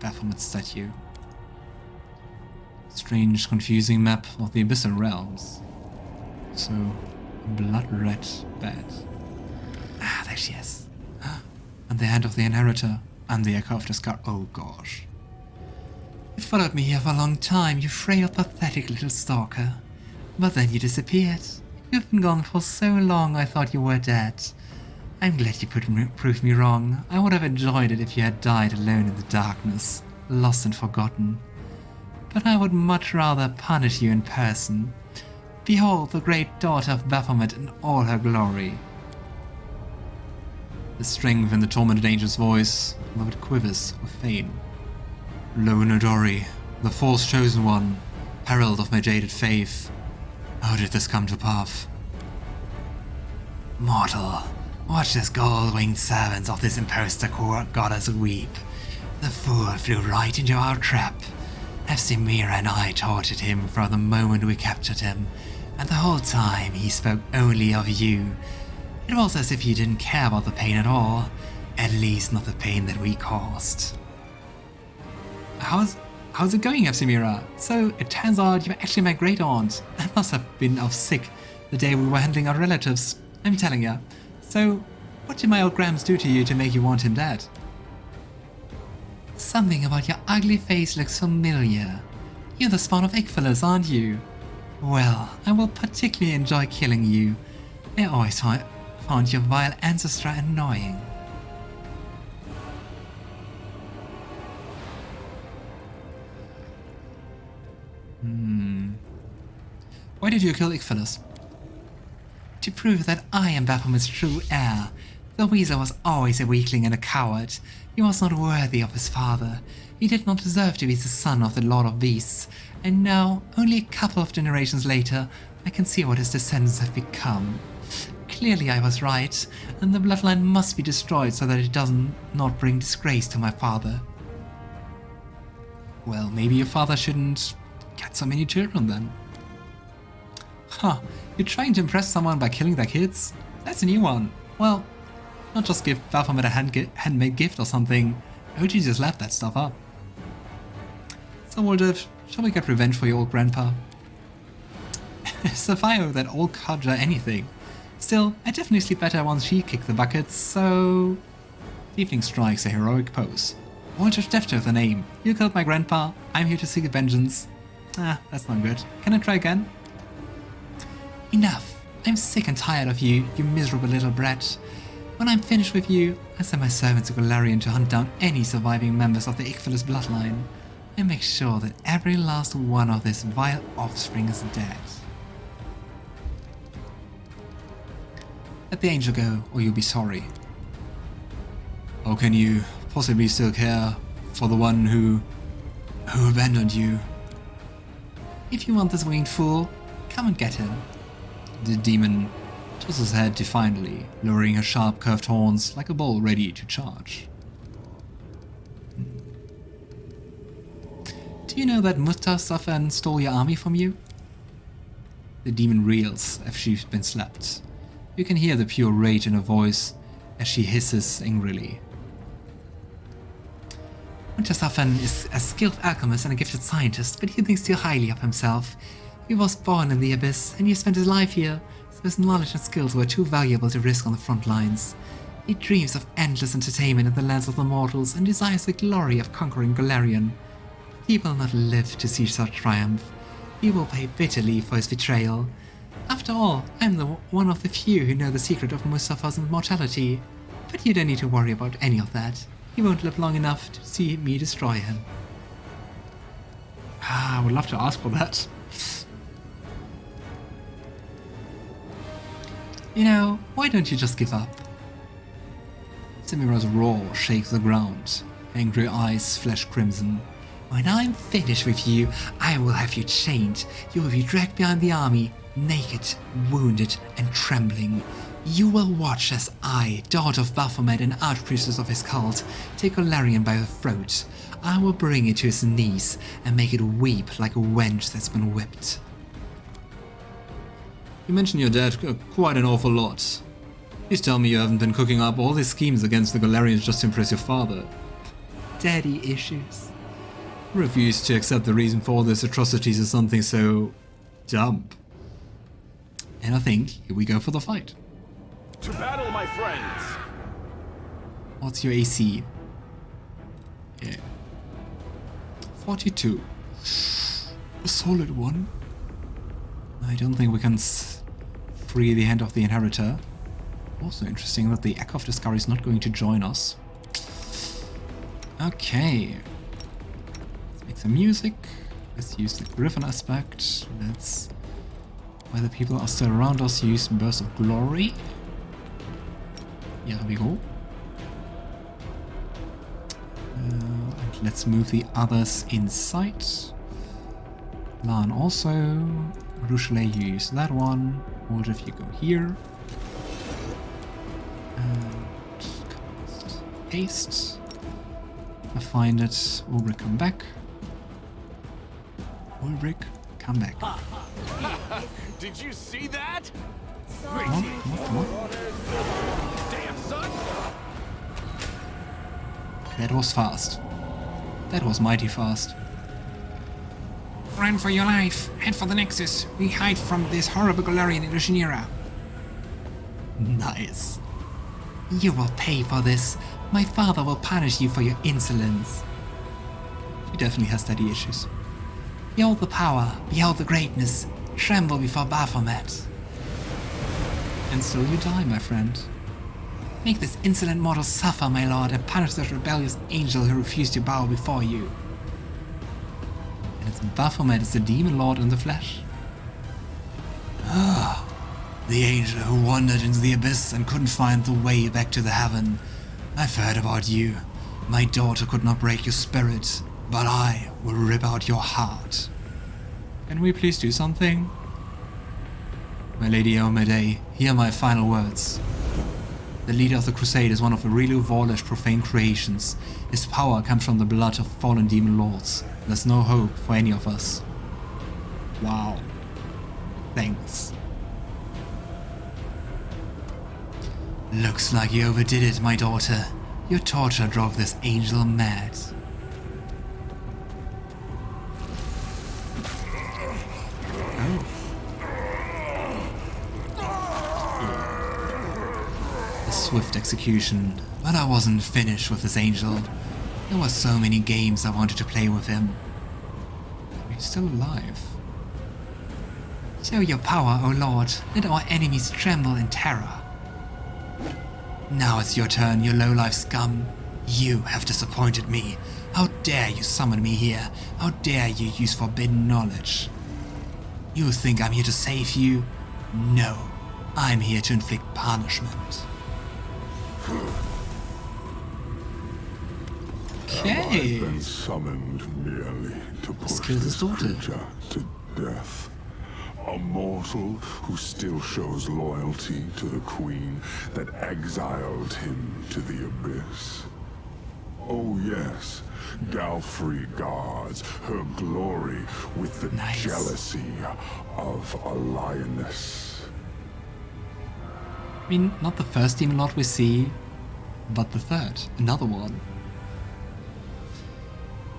Baphomet statue. Strange, confusing map of the Abyssal Realms. So, blood red bed. Ah, there she is. And the hand of the Inheritor, and the echo of Deskari. Oh gosh. You followed me here for a long time, you frail, pathetic little stalker. But then you disappeared. You've been gone for so long I thought you were dead. I'm glad you proved me wrong. I would have enjoyed it if you had died alone in the darkness, lost and forgotten. But I would much rather punish you in person. Behold the great daughter of Baphomet in all her glory. The strength in the tormented angel's voice, though it quivers with pain. Logan Aldori, the false chosen one, herald of my jaded faith. How did this come to pass? Mortal, watch this gold-winged servants of this impostor goddess weep. The fool flew right into our trap. Hepzamirah and I tortured him from the moment we captured him, and the whole time he spoke only of you. It was as if you didn't care about the pain at all, at least not the pain that we caused. How's it going, Hepzamirah? So, it turns out you're actually my great-aunt. I must have been off sick the day we were handling our relatives, I'm telling ya. So, what did my old Grams do to you to make you want him dead? Something about your ugly face looks familiar. You're the spawn of Ichthylus, aren't you? Well, I will particularly enjoy killing you. I always found your vile ancestor annoying. Why did you kill Ichthylus? To prove that I am Baphomet's true heir. The Weezer was always a weakling and a coward. He was not worthy of his father. He did not deserve to be the son of the Lord of Beasts. And now, only a couple of generations later, I can see what his descendants have become. Clearly I was right, and the bloodline must be destroyed so that it does not bring disgrace to my father. Well, maybe your father shouldn't get so many children then. Huh, you're trying to impress someone by killing their kids? That's a new one. Well, not just give Baphomet a handmade gift or something. OG just left that stuff up. So Woldiv, shall we get revenge for your old grandpa? Sapphire that old codger anything. Still, I definitely sleep better once she kicked the buckets, so... Evening strikes a heroic pose. Woldiv Defter the name. You killed my grandpa, I'm here to seek vengeance. Ah, that's not good. Can I try again? Enough! I'm sick and tired of you, you miserable little brat. When I'm finished with you, I send my servants to Golarion to hunt down any surviving members of the Ichthylus bloodline, and make sure that every last one of this vile offspring is dead. Let the angel go, or you'll be sorry. How can you possibly still care for the one who abandoned you? If you want this winged fool, come and get him. The demon tosses his head defiantly, lowering her sharp curved horns like a bull ready to charge. Do you know that Mustafan stole your army from you? The demon reels as she's been slapped. You can hear the pure rage in her voice as she hisses angrily. Mustafan is a skilled alchemist and a gifted scientist, but he thinks too highly of himself. He was born in the Abyss, and he spent his life here, so his knowledge and skills were too valuable to risk on the front lines. He dreams of endless entertainment in the lands of the mortals and desires the glory of conquering Golarion. He will not live to see such triumph. He will pay bitterly for his betrayal. After all, I'm one of the few who know the secret of Mustafa's immortality. But you don't need to worry about any of that. He won't live long enough to see me destroy him. I would love to ask for that. You know, why don't you just give up? Hepzamirah's roar shakes the ground. Angry eyes flash crimson. When I'm finished with you, I will have you chained. You will be dragged behind the army, naked, wounded, and trembling. You will watch as I, daughter of Baphomet and archpriestess of his cult, take Golarion by the throat. I will bring it to his knees and make it weep like a wench that's been whipped. You mentioned your dad quite an awful lot. Please tell me you haven't been cooking up all these schemes against the Golarions just to impress your father. Daddy issues. Refuse to accept the reason for all these atrocities as something so dumb. And I think here we go for the fight. To battle, my friends! What's your AC? Yeah. 42. A solid one. I don't think we can free the hand of the Inheritor. Also interesting that the Echo of Deskari is not going to join us. Okay. Let's make some music. Let's use the Griffin aspect. Let's... While the people are still around us, use Burst of Glory. Here we go. And let's move the others inside. Lan also. Rushele, you use that one. What if you go here? And cast haste. I find it. Ulbrig, come back. Ulbrig, come back. Did you see that? What? Damn, son! That was fast. That was mighty fast. Run for your life. Head for the Nexus. We hide from this horrible Golarion in Hepzamirah. Nice. You will pay for this. My father will punish you for your insolence. He definitely has daddy issues. Behold the power, behold the greatness. Tremble before Baphomet. And so you die, my friend. Make this insolent mortal suffer, my lord, and punish this rebellious angel who refused to bow before you. And it's Baphomet is the demon lord in the flesh. Ah, the angel who wandered into the abyss and couldn't find the way back to the heaven. I've heard about you. My daughter could not break your spirit, but I will rip out your heart. Can we please do something? My Lady Omede, hear my final words. The leader of the crusade is one of the really Vorlish profane creations. His power comes from the blood of fallen demon lords. There's no hope for any of us. Wow. Thanks. Looks like you overdid it, my daughter. Your torture drove this angel mad. Oh. A swift execution, but I wasn't finished with this angel. There were so many games I wanted to play with him. He's still alive. Show your power, O Lord. Let our enemies tremble in terror. Now it's your turn, you low-life scum. You have disappointed me. How dare you summon me here? How dare you use forbidden knowledge? You think I'm here to save you? No, I'm here to inflict punishment. Okay. I've been summoned merely to push kills his this daughter. creature to death. A mortal who still shows loyalty to the queen that exiled him to the abyss. Oh yes, Galfrey guards her glory with the Nice. jealousy of a lioness. I mean, not the first demon lord we see, but the third, another one.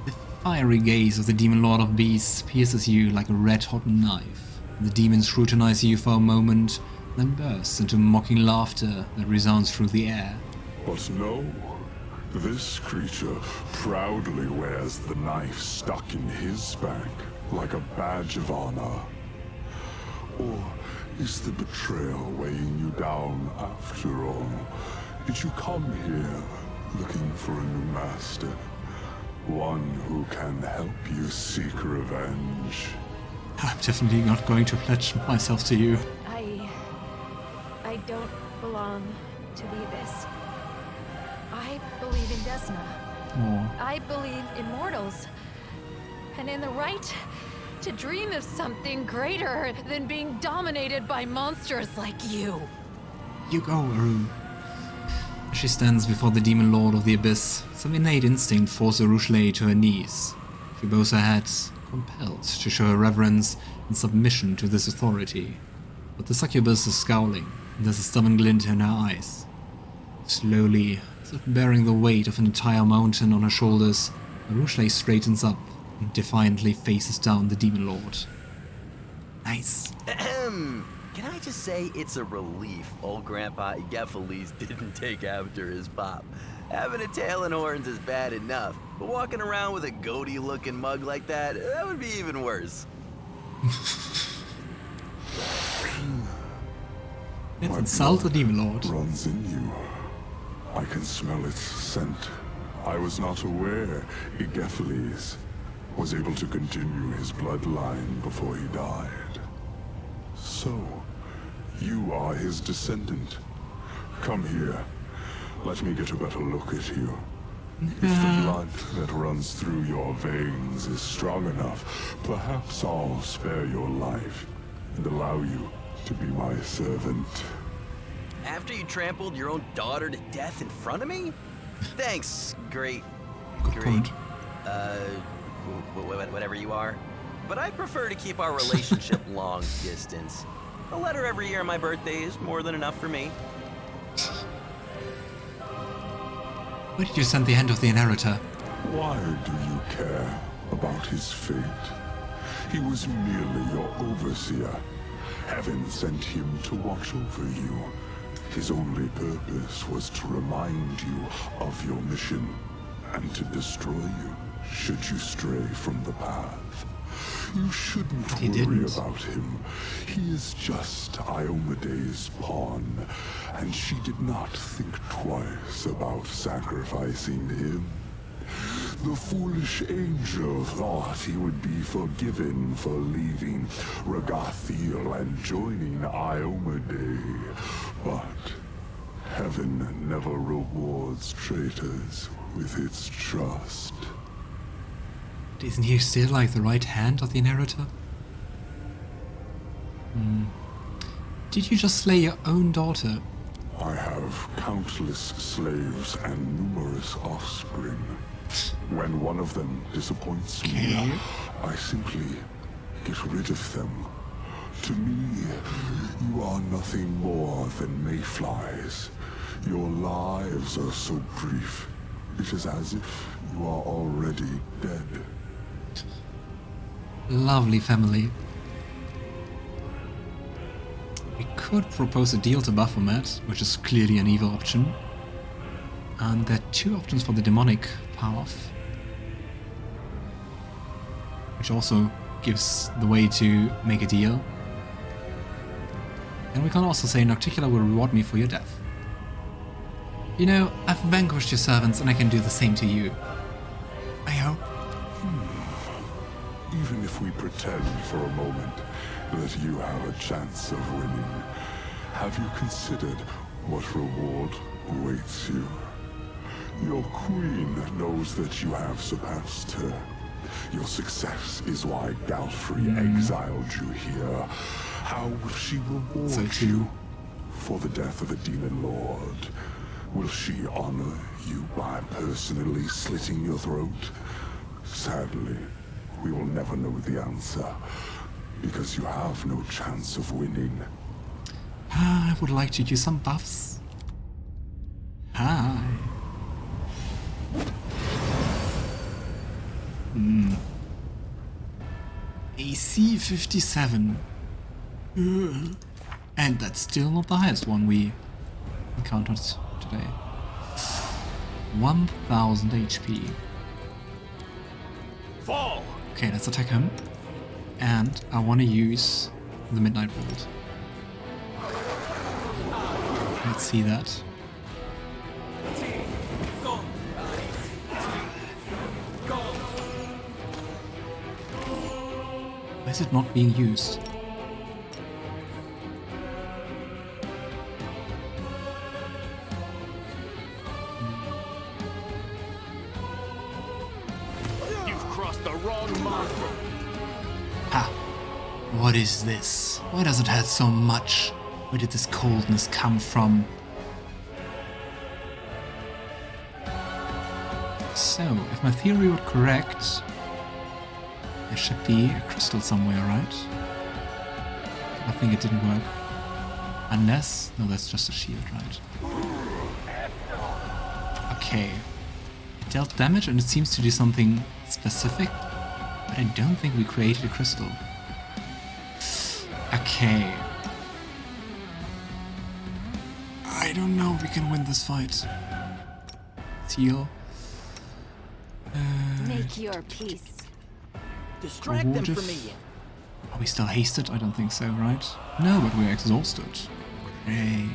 The fiery gaze of the demon lord of beasts pierces you like a red-hot knife. The demon scrutinizes you for a moment, then bursts into mocking laughter that resounds through the air. But no, this creature proudly wears the knife stuck in his back like a badge of honor. Or is the betrayal weighing you down after all? Did you come here looking for a new master? One who can help you seek revenge? I'm definitely not going to pledge myself to you. I don't belong to the Abyss. I believe in Desna. Oh, I believe in mortals. And in the right to dream of something greater than being dominated by monsters like you. you go, Aru. She stands before the demon lord of the abyss. Some innate instinct forces Rushele to her knees. She bows her head, compelled to show her reverence and submission to this authority. But the succubus is scowling. There's a stubborn glint in her eyes. Slowly, as if bearing the weight of an entire mountain on her shoulders, Rushley straightens up and defiantly faces down the Demon Lord. Nice. Ahem. Can I just say it's a relief old Grandpa Geffeles didn't take after his pop. Having a tail and horns is bad enough, but walking around with a goatee-looking mug like that would be even worse. Let's My insult the blood Demon Lord. runs in you. I can smell its scent. I was not aware Igephiles was able to continue his bloodline before he died. So, you are his descendant. Come here. Let me get a better look at you. If the blood that runs through your veins is strong enough, perhaps I'll spare your life and allow you to be my servant. After you trampled your own daughter to death in front of me? Thanks, great, point. whatever you are. But I prefer to keep our relationship long distance. A letter every year on my birthday is more than enough for me. Why did you send the hand of the Inheritor? Why do you care about his fate? He was merely your overseer. Heaven sent him to watch over you. His only purpose was to remind you of your mission and to destroy you should you stray from the path. You shouldn't worry about him. He is just Iomede's pawn, and she did not think twice about sacrificing him. The foolish angel thought he would be forgiven for leaving Ragathiel and joining Iomede, but heaven never rewards traitors with its trust. Isn't he still like the right hand of the Inheritor? Did you just slay your own daughter? I have countless slaves and numerous offspring. When one of them disappoints me, I simply get rid of them. To me, you are nothing more than mayflies. Your lives are so brief, it is as if you are already dead. Lovely family. We could propose a deal to Baphomet, which is clearly an evil option. And there are two options for the demonic path, which also gives the way to make a deal. And we can also say Nocticular will reward me for your death. You know, I've vanquished your servants and I can do the same to you. I hope. Even if we pretend for a moment that you have a chance of winning, have you considered what reward awaits you? Your queen knows that you have surpassed her. Your success is why Galfrey exiled you here. How will she reward you for the death of a demon lord? Will she honor you by personally slitting your throat? Sadly, we will never know the answer, because you have no chance of winning. I would like to use some buffs. Hi. AC 57. And that's still not the highest one we encountered today. 1000 HP. Fall! Okay, let's attack him. And I want to use the Midnight Bolt. Let's see that. Why is it not being used? You've crossed the wrong mark. Ha! What is this? Why does it hurt so much? Where did this coldness come from? So, if my theory were correct, there should be a crystal somewhere, right? I think it didn't work. Unless... No, that's just a shield, right? Okay. Dealt damage and it seems to do something specific, but I don't think we created a crystal. Okay. I don't know if we can win this fight. Seal. Make your peace. Distract them Would from if- me. Are we still hasted? I don't think so, right? No, but we're exhausted. Great.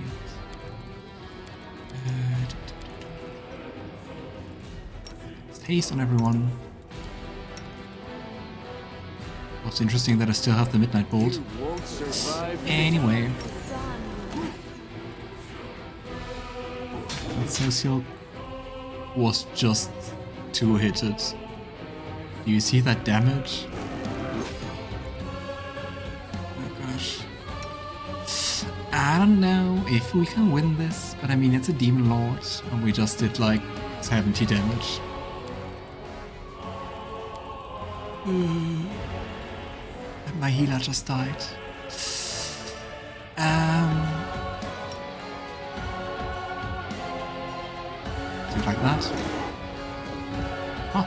Haste on everyone. What's interesting that I still have the Midnight Bolt. You won't survive. Anyway, Done. Sosiel was just two-hitted. Do you see that damage? Oh gosh. I don't know if we can win this, but I mean it's a Demon Lord and we just did like 70 damage. And my healer just died. Do it like that. Oh.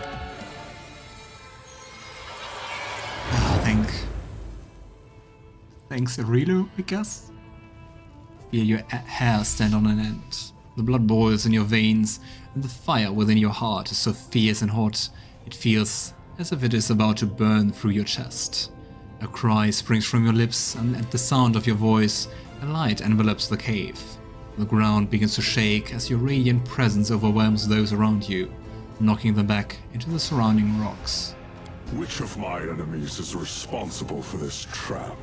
Thanks, Aurelio, I guess. Feel your hair stand on an end. The blood boils in your veins, and the fire within your heart is so fierce and hot, it feels as if it is about to burn through your chest. A cry springs from your lips, and at the sound of your voice, a light envelops the cave. The ground begins to shake as your radiant presence overwhelms those around you, knocking them back into the surrounding rocks. Which of my enemies is responsible for this trap?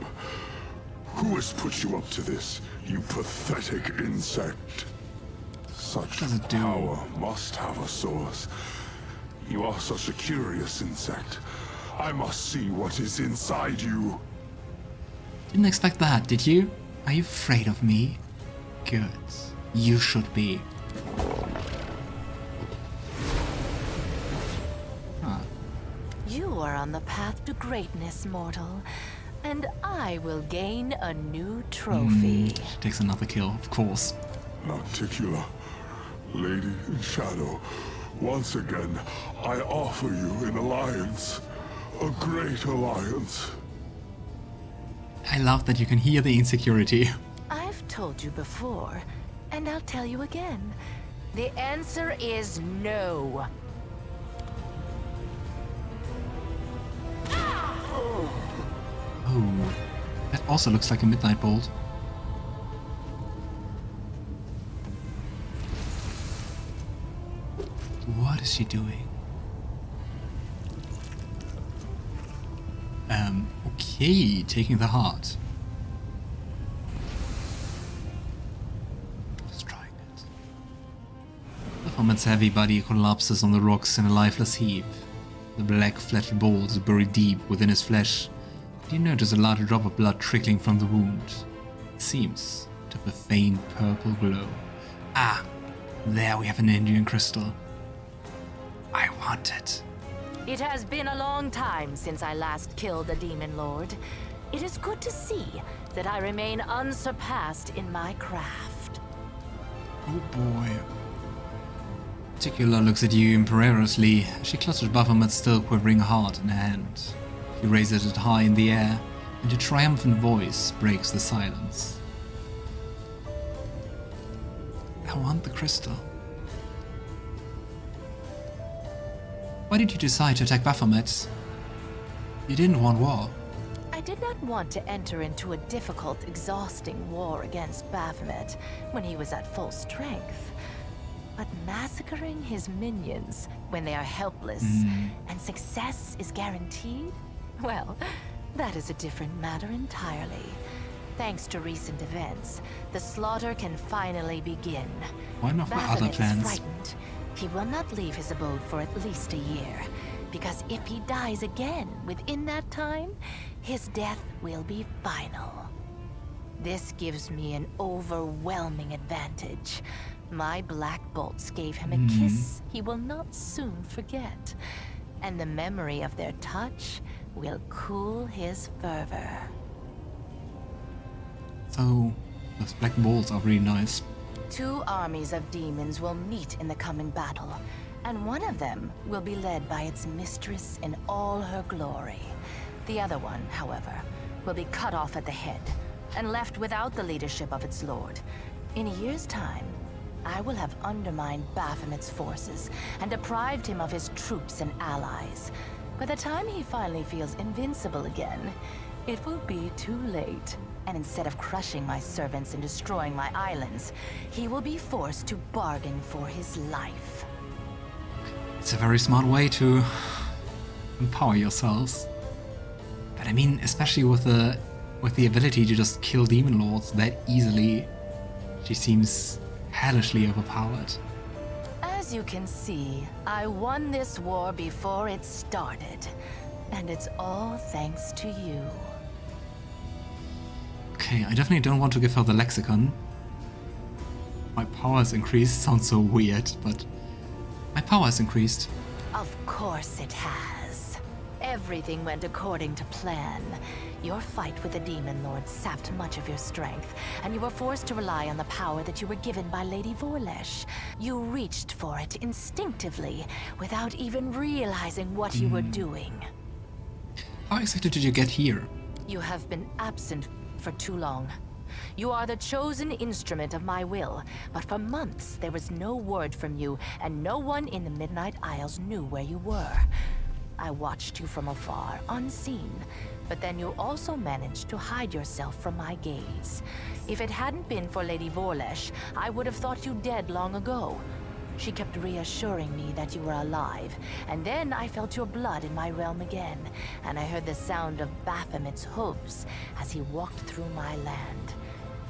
Who has put you up to this, you pathetic insect? Such does it do? power must have a source. You are such a curious insect. I must see what is inside you. Didn't expect that, did you? Are you afraid of me? Good. You should be. Huh. You are on the path to greatness, mortal, and I will gain a new trophy. She takes another kill, of course. Nocticula, Lady in Shadow, once again, I offer you an alliance. A great alliance. I love that you can hear the insecurity. I've told you before, and I'll tell you again. The answer is no. Oh, that also looks like a Midnight Bolt. What is she doing? Okay, taking the heart. Destroying it. Baphomet's heavy body collapses on the rocks in a lifeless heap. The black flattened balls buried deep within his flesh. You notice a large drop of blood trickling from the wound. It seems to have a faint purple glow. Ah, there we have an Indian crystal. I want it. It has been a long time since I last killed a demon lord. It is good to see that I remain unsurpassed in my craft. Oh boy. Particular looks at you imperiously as she clutches Baphomet's still quivering heart in her hand. She raises it high in the air, and a triumphant voice breaks the silence. I want the crystal. Why did you decide to attack Baphomet? You didn't want war. I did not want to enter into a difficult, exhausting war against Baphomet when he was at full strength. But massacring his minions when they are helpless and success is guaranteed? Well, that is a different matter entirely. Thanks to recent events, the slaughter can finally begin. One of my other Baphomet is plans. frightened. He will not leave his abode for at least a year, because if he dies again within that time, his death will be final. This gives me an overwhelming advantage. My black bolts gave him a kiss he will not soon forget, and the memory of their touch will cool his fervor. So, Those black balls are really nice. 2 armies of demons will meet in the coming battle, and one of them will be led by its mistress in all her glory. The other one, however, will be cut off at the head and left without the leadership of its lord. In a year's time, I will have undermined Baphomet's forces and deprived him of his troops and allies. By the time he finally feels invincible again, it will be too late. And instead of crushing my servants and destroying my islands, he will be forced to bargain for his life. It's a very smart way to empower yourselves. But I mean, especially with the ability to just kill demon lords that easily, she seems hellishly overpowered. As you can see, I won this war before it started. And it's all thanks to you. Okay, I definitely don't want to give her the lexicon. My power has increased. Sounds so weird, but my power has increased. Of course it has. Everything went according to plan. Your fight with the Demon Lord sapped much of your strength, and you were forced to rely on the power that you were given by Lady Vorlesh. You reached for it instinctively, without even realizing what you were doing. How exactly did you get here? You have been absent for too long. You are the chosen instrument of my will, but for months there was no word from you, and no one in the Midnight Isles knew where you were. I watched you from afar, unseen, but then you also managed to hide yourself from my gaze. If it hadn't been for Lady Vorlesh, I would have thought you dead long ago. She kept reassuring me that you were alive, and then I felt your blood in my realm again, and I heard the sound of Baphomet's hooves as he walked through my land.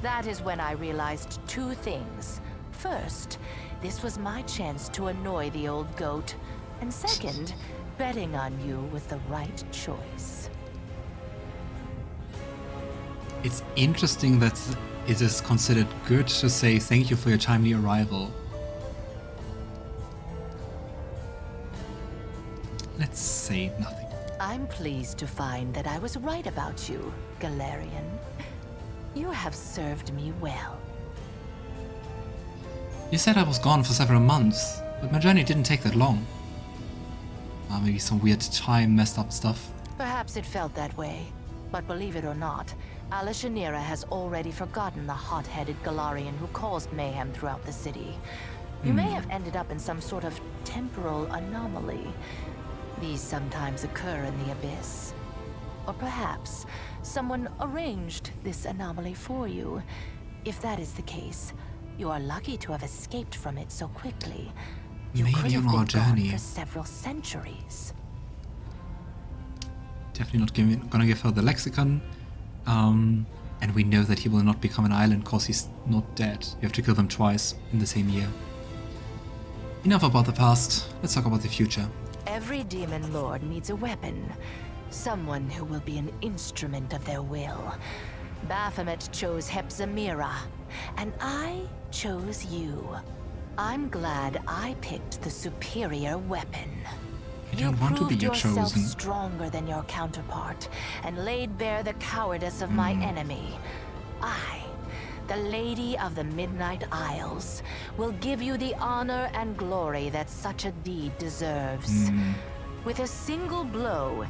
That is when I realized 2 things. First, this was my chance to annoy the old goat, and second, betting on you was the right choice. It's interesting that it is considered good to say thank you for your timely arrival. Let's say nothing. I'm pleased to find that I was right about you, Golarion. You have served me well. You said I was gone for several months, but my journey didn't take that long. Maybe some weird time messed up stuff. Perhaps it felt that way, but believe it or not, Alishanira has already forgotten the hot-headed Golarion who caused mayhem throughout the city. You may have ended up in some sort of temporal anomaly. These sometimes occur in the Abyss. Or perhaps someone arranged this anomaly for you. If that is the case, you are lucky to have escaped from it so quickly. You could Maybe have on been our gone journey. for several centuries. Definitely not gonna give her the lexicon. And we know that he will not become an island because he's not dead. You have to kill them twice in the same year. Enough about the past. Let's talk about the future. Every demon lord needs a weapon. Someone who will be an instrument of their will. Baphomet chose Hepzamirah, and I chose you. I'm glad I picked the superior weapon. I don't want to be your proved yourself chosen. stronger than your counterpart, and laid bare the cowardice of my enemy. I, the Lady of the Midnight Isles, will give you the honor and glory that such a deed deserves. With a single blow,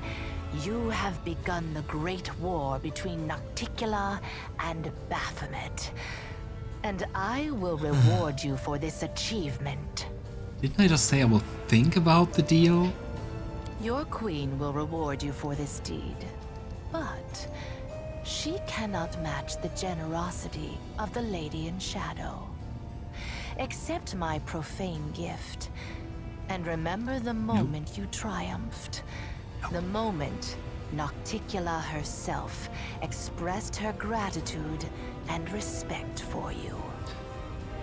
you have begun the great war between Nocticula and Baphomet. And I will reward you for this achievement. Didn't I just say I will think about the deal? Your queen will reward you for this deed, but she cannot match the generosity of the Lady in Shadow. Accept my profane gift, and remember the moment you triumphed. The moment Nocticula herself expressed her gratitude and respect for you.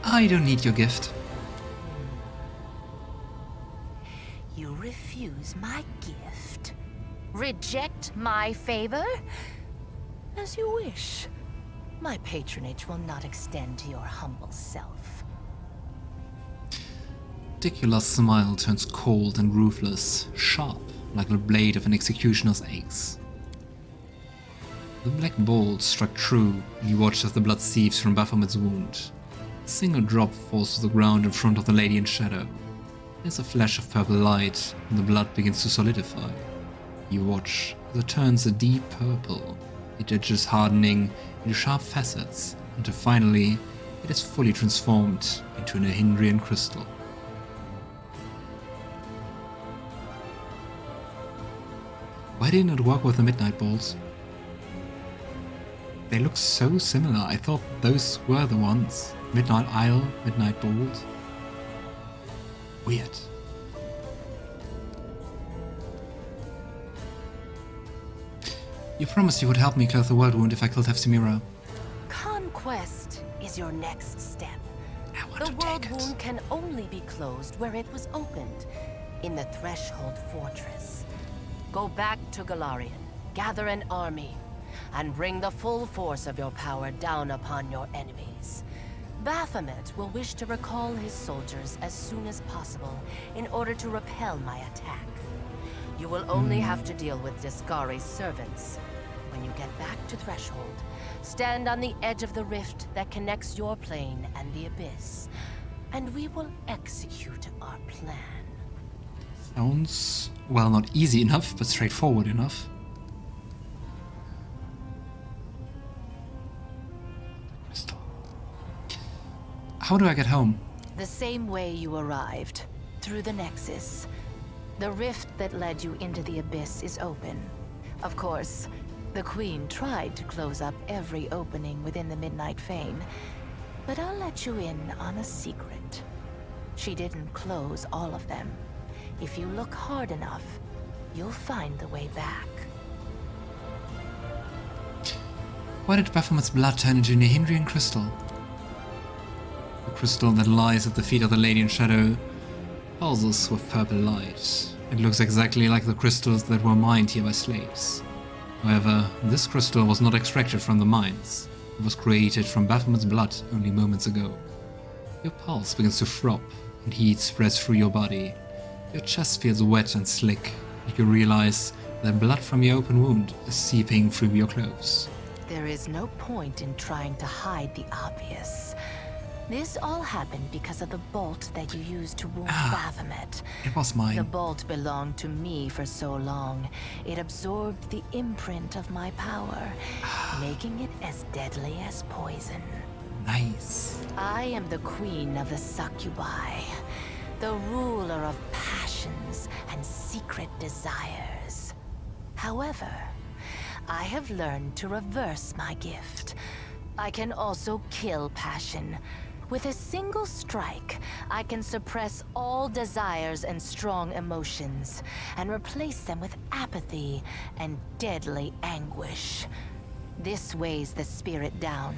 I don't need your gift. You refuse my gift? Reject my favor? As you wish. My patronage will not extend to your humble self. Ridicula's smile turns cold and ruthless, sharp, like the blade of an executioner's axe. The black bolt struck true, and you watched as the blood seeps from Baphomet's wound. A single drop falls to the ground in front of the lady in shadow. There's a flash of purple light, and the blood begins to solidify. You watch as it turns a deep purple, its edges hardening into sharp facets, until finally it is fully transformed into an Inheritor crystal. Why didn't it work with the Midnight Bolts? They look so similar. I thought those were the ones. Midnight Isle, Midnight Bolt. Weird. You promised you would help me close the Worldwound if I killed Hepzamirah. Conquest is your next step. I want The to take it. Worldwound can only be closed where it was opened, in the Threshold Fortress. Go back to Golarion, gather an army, and bring the full force of your power down upon your enemies. Baphomet will wish to recall his soldiers as soon as possible in order to repel my attack. You will only have to deal with Deskari's servants. When you get back to Threshold, stand on the edge of the rift that connects your plane and the Abyss, and we will execute our plan. Sounds, well, not easy enough, but straightforward enough. Crystal. How do I get home? The same way you arrived, through the Nexus. The rift that led you into the Abyss is open. Of course, the Queen tried to close up every opening within the Midnight Fane, but I'll let you in on a secret. She didn't close all of them. If you look hard enough, you'll find the way back. Why did Baphomet's blood turn into an Inheritor crystal? The crystal that lies at the feet of the Lady in Shadow pulses with purple light. It looks exactly like the crystals that were mined here by slaves. However, this crystal was not extracted from the mines. It was created from Baphomet's blood only moments ago. Your pulse begins to throb, and heat spreads through your body. Your chest feels wet and slick, and you realize that blood from your open wound is seeping through your clothes. There is no point in trying to hide the obvious. This all happened because of the bolt that you used to wound Baphomet. It was The mine. bolt belonged to me for so long. It absorbed the imprint of my power, making it as deadly as poison. Nice. I am the queen of the succubi, the ruler of passions and secret desires. However, I have learned to reverse my gift. I can also kill passion. With a single strike, I can suppress all desires and strong emotions, and replace them with apathy and deadly anguish. This weighs the spirit down,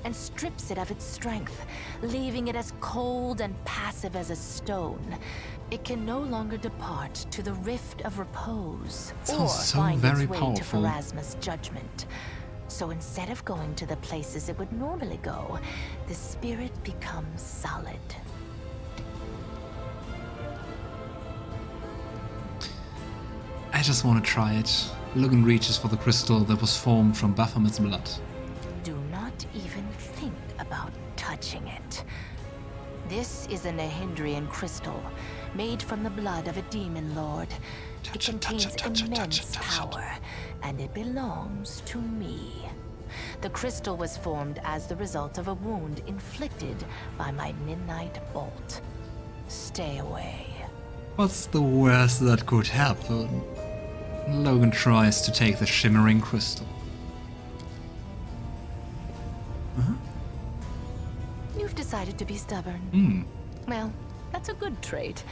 and strips it of its strength, leaving it as cold and passive as a stone. It can no longer depart to the Rift of Repose, Sounds or so find very its way powerful. to Pharasma's judgment. So instead of going to the places it would normally go, the spirit becomes solid. I just want to try it. Logan reaches for the crystal that was formed from Baphomet's blood. Do not even think about touching it. This is an Inheritor crystal, made from the blood of a demon lord. It contains immense power, and it belongs to me. The crystal was formed as the result of a wound inflicted by my midnight bolt. Stay away. What's the worst that could happen? Logan tries to take the shimmering crystal. You've decided to be stubborn. Well, that's a good trait.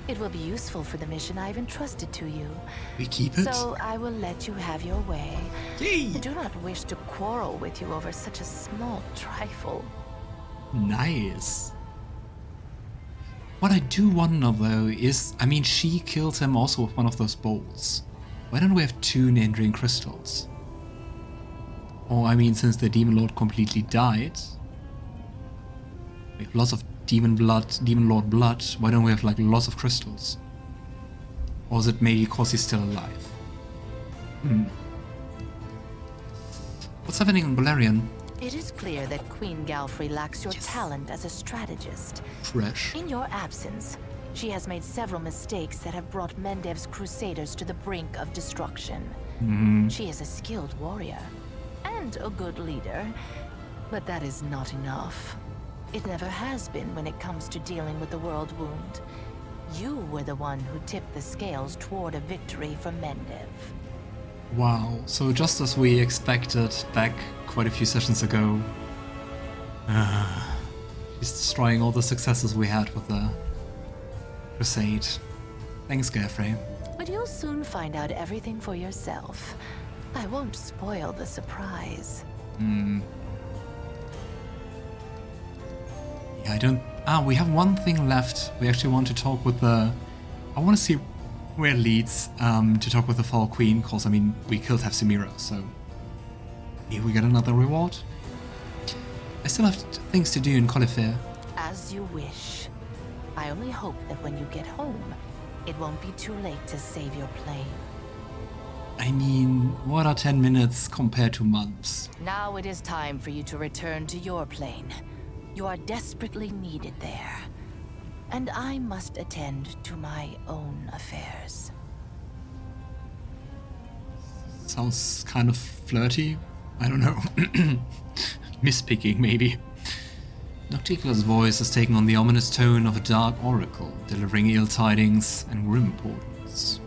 It will be useful for the mission I've entrusted to you. We keep it? So I will let you have your way. Yay! I do not wish to quarrel with you over such a small trifle. Nice. What I do wonder though is, I mean, she killed him also with one of those bolts. Why don't we have two Inheritor crystals? Or I mean, since the Demon Lord completely died, we have lots of Demon Lord blood, why don't we have like lots of crystals? Or is it maybe because he's still alive? What's happening on Golarion? It is clear that Queen Galfrey lacks your talent as a strategist. Fresh. In your absence, she has made several mistakes that have brought Mendev's crusaders to the brink of destruction. She is a skilled warrior and a good leader, but that is not enough. It never has been when it comes to dealing with the world wound. You were the one who tipped the scales toward a victory for Mendev. Wow, so just as we expected back quite a few sessions ago, she's destroying all the successes we had with the crusade. Thanks, Galfrey. But you'll soon find out everything for yourself. I won't spoil the surprise. Yeah, I don't... we have one thing left. We actually want to talk with the... I want to see where it leads to talk with the Fall Queen, because, I mean, we killed Hepzamirah, so... Maybe we get another reward? I still have things to do in Colifair. As you wish. I only hope that when you get home, it won't be too late to save your plane. I mean, what are 10 minutes compared to months? Now it is time for you to return to your plane. You are desperately needed there. And I must attend to my own affairs. Sounds kind of flirty. I don't know. Mispicking, maybe. Nocticula's voice has taken on the ominous tone of a dark oracle, delivering ill tidings and grim portents.